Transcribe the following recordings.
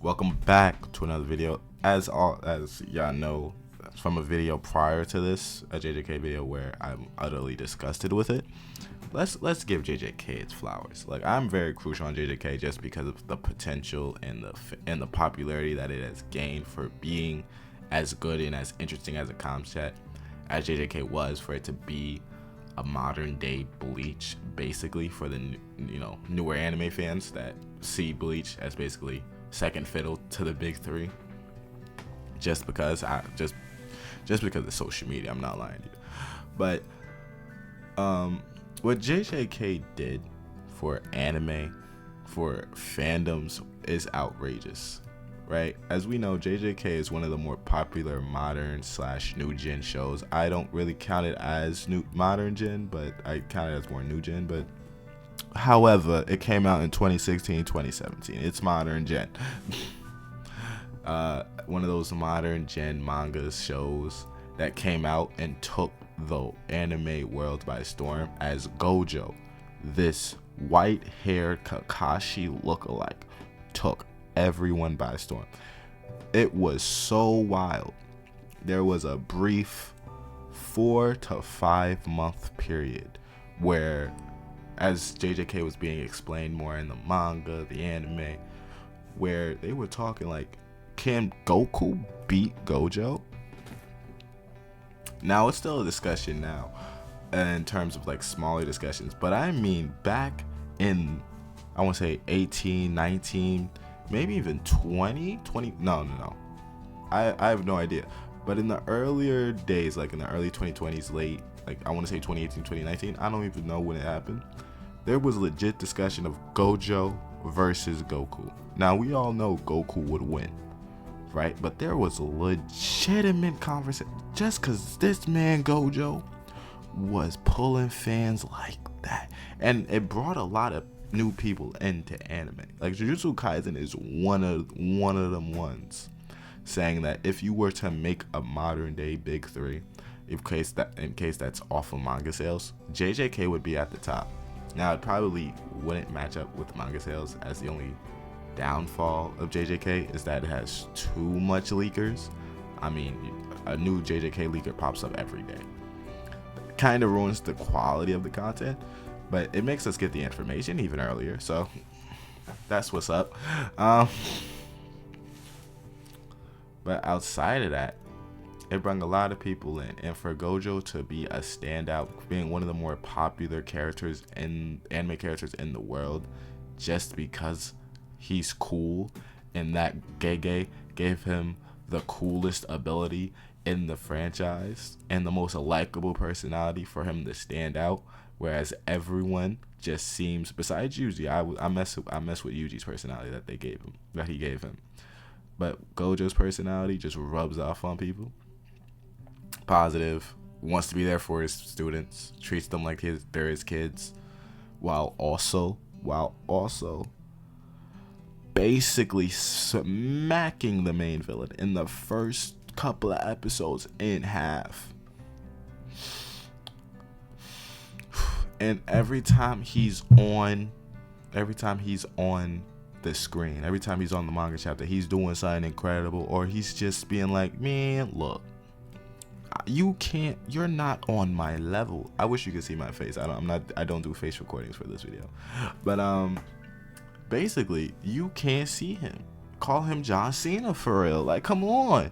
Welcome back to another video. As y'all know from a video prior to this, a JJK video where I'm utterly disgusted with it, let's give JJK its flowers. Like, I'm very crucial on JJK just because of the potential and the popularity that it has gained for being as good and as interesting as a concept as JJK was, for it to be a modern day Bleach, basically, for the newer anime fans that see Bleach as basically second fiddle to the big three. Just because of social media, I'm not lying to you. But what JJK did for anime, for fandoms, is outrageous, right? As we know, JJK is one of the more popular modern / new gen shows. I don't really count it as new modern gen, but I count it as more new gen. But however, it came out in 2016, 2017. It's modern gen. One of those modern gen manga shows that came out and took the anime world by storm, as Gojo, this white-haired Kakashi lookalike, took everyone by storm. It was so wild. There was a brief 4 to 5 month period where, as JJK was being explained more in the manga, the anime, where they were talking like, can Goku beat Gojo? Now, it's still a discussion now in terms of like smaller discussions, but I mean back in, I want to say 18, 19, maybe even 20, no. I have no idea. But in the earlier days, like in the early 2020s, late, like I want to say 2018, 2019, I don't even know when it happened, there was legit discussion of Gojo versus Goku. Now, we all know Goku would win, right? But there was a legitimate conversation just because this man Gojo was pulling fans like that. And it brought a lot of new people into anime. Like, Jujutsu Kaisen is one of them ones, saying that if you were to make a modern day big three, in case that's off of manga sales, JJK would be at the top. Now, it probably wouldn't match up with manga sales, as the only downfall of JJK is that it has too much leakers. I mean, a new JJK leaker pops up every day. Kind of ruins the quality of the content, but it makes us get the information even earlier, so that's what's up. But outside of that, it brought a lot of people in, and for Gojo to be a standout, being one of the more popular characters in anime characters in the world, just because he's cool, and that Gege gave him the coolest ability in the franchise and the most likable personality for him to stand out, whereas everyone just seems, besides Yuji, I mess with Yuji's personality that he gave him, but Gojo's personality just rubs off on people. Positive, wants to be there for his students, treats them like they're his kids, while also basically smacking the main villain in the first couple of episodes in half. And every time he's on the screen, every time he's on the manga chapter, he's doing something incredible, or he's just being like, man, look, you're not on my level. I wish you could see my face. I don't do face recordings for this video. But basically, you can't see him. Call him John Cena for real. Like, come on.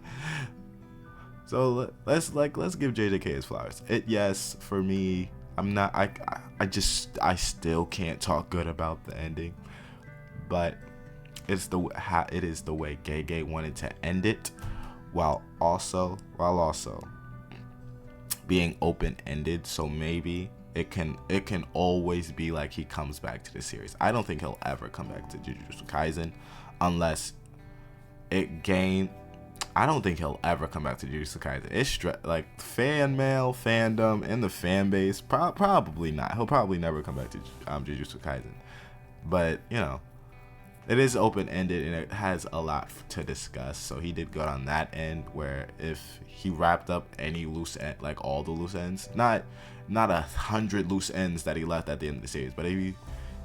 So let's give JJK his flowers. Yes, for me, I still can't talk good about the ending, but it is the way Gege wanted to end it, while also being open-ended, so maybe it can always be like he comes back to the series. I don't think he'll ever come back to Jujutsu Kaisen unless I don't think he'll ever come back to Jujutsu Kaisen. It's like fan mail, fandom, and the fan base, probably not. He'll probably never come back to Jujutsu Kaisen. But, it is open-ended and it has a lot to discuss. So he did good on that end, where if he wrapped up any loose end, like all the loose ends, not 100 loose ends that he left at the end of the series, but if he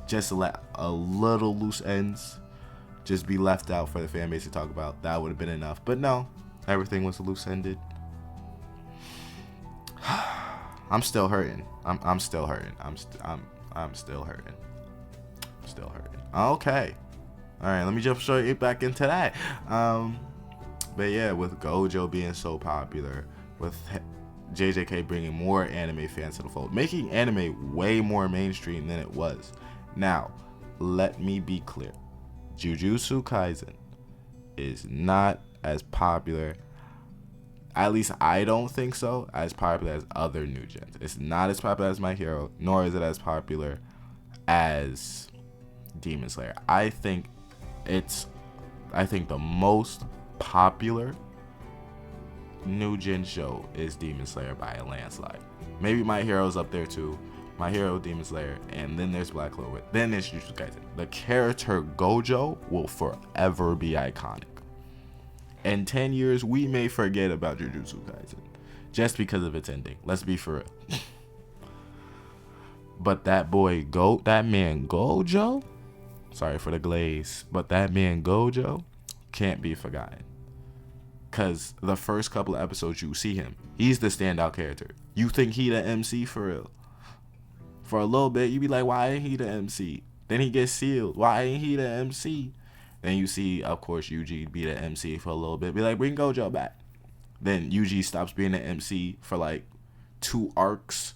just let a little loose ends, just be left out for the fan base to talk about. That would have been enough. But no, everything was loose-ended. I'm still hurting. I'm still hurting. I'm still hurting. Still hurting. Okay. All right, let me jump straight back into that. But yeah, with Gojo being so popular, with JJK bringing more anime fans to the fold, making anime way more mainstream than it was. Now, let me be clear. Jujutsu Kaisen is not as popular, at least I don't think so, as popular as other new gens. It's not as popular as My Hero, nor is it as popular as Demon Slayer. I think the most popular new gen show is Demon Slayer by a landslide. Maybe My Hero's up there too. My Hero, Demon Slayer, and then there's Black Clover. Then there's Jujutsu Kaisen. The character Gojo will forever be iconic. In 10 years, we may forget about Jujutsu Kaisen just because of its ending. Let's be for real. But that man Gojo, sorry for the glaze, but that man Gojo can't be forgotten. Because the first couple of episodes you see him, he's the standout character. You think he the MC for real? For a little bit, you be like, why ain't he the MC? Then he gets sealed. Why ain't he the MC? Then you see, of course, Yuji be the MC for a little bit. Be like, bring Gojo back. Then Yuji stops being the MC for like 2 arcs.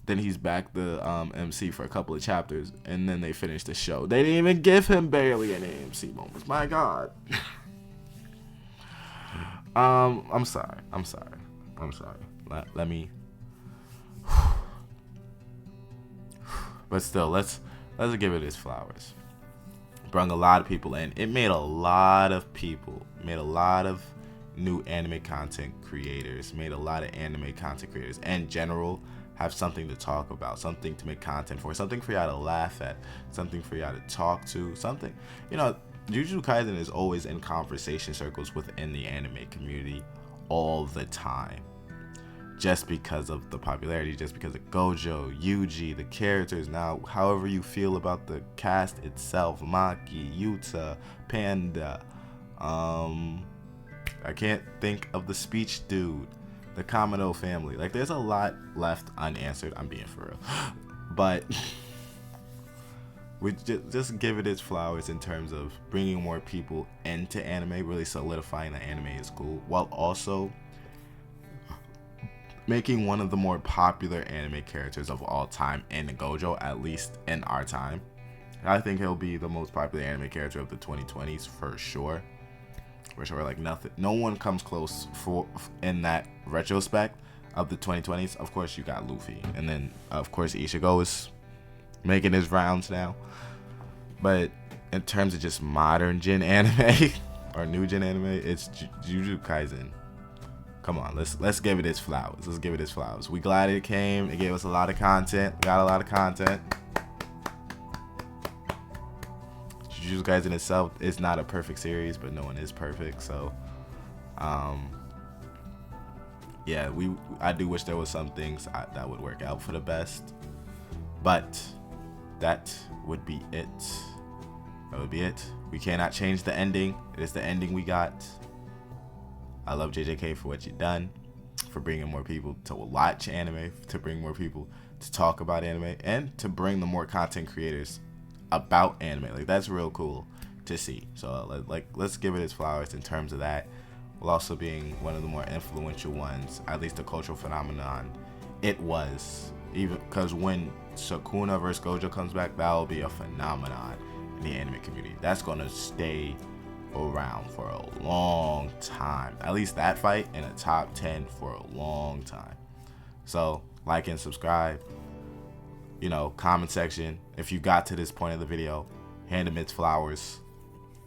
Then he's back the MC for a couple of chapters. And then they finish the show. They didn't even give him barely any MC moments. My God. I'm sorry. Let me. But still, let's give it its flowers. Brought a lot of people in. It made a lot of new anime content creators. Made a lot of anime content creators in general have something to talk about, something to make content for, something for y'all to laugh at, something for y'all to talk to, something. You know, Jujutsu Kaisen is always in conversation circles within the anime community all the time. Just because of the popularity, just because of Gojo, Yuji, the characters. Now, however you feel about the cast itself, Maki, Yuta, Panda, I can't think of the speech dude, the Kamado family. Like, there's a lot left unanswered. I'm being for real. But we just give it its flowers in terms of bringing more people into anime, really solidifying that anime is cool, while also making one of the more popular anime characters of all time in Gojo, at least in our time. I think he'll be the most popular anime character of the 2020s for sure. For sure, like nothing, no one comes close for in that retrospect of the 2020s. Of course, you got Luffy, and then of course Ichigo is making his rounds now. But in terms of just modern gen anime or new gen anime, it's Jujutsu Kaisen. Come on, let's give it its flowers. Let's give it its flowers. We glad it came. It gave us a lot of content. We got a lot of content. Jujutsu Kaisen itself is not a perfect series, but no one is perfect. So, yeah, I do wish there was some things that would work out for the best. But that would be it. That would be it. We cannot change the ending. It is the ending we got. I love JJK for what you've done, for bringing more people to watch anime, to bring more people to talk about anime, and to bring the more content creators about anime. Like, that's real cool to see. So let's give it its flowers in terms of that, while also being one of the more influential ones, at least a cultural phenomenon. It was, even because when Sukuna vs. Gojo comes back, that will be a phenomenon in the anime community. That's gonna stay around for a long time. At least that fight in a top 10 for a long time. So like and subscribe. You know, comment section. If you got to this point of the video, hand them its flowers.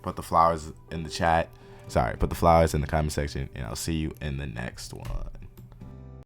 Put the flowers in the chat. Sorry, put the flowers in the comment section, and I'll see you in the next one.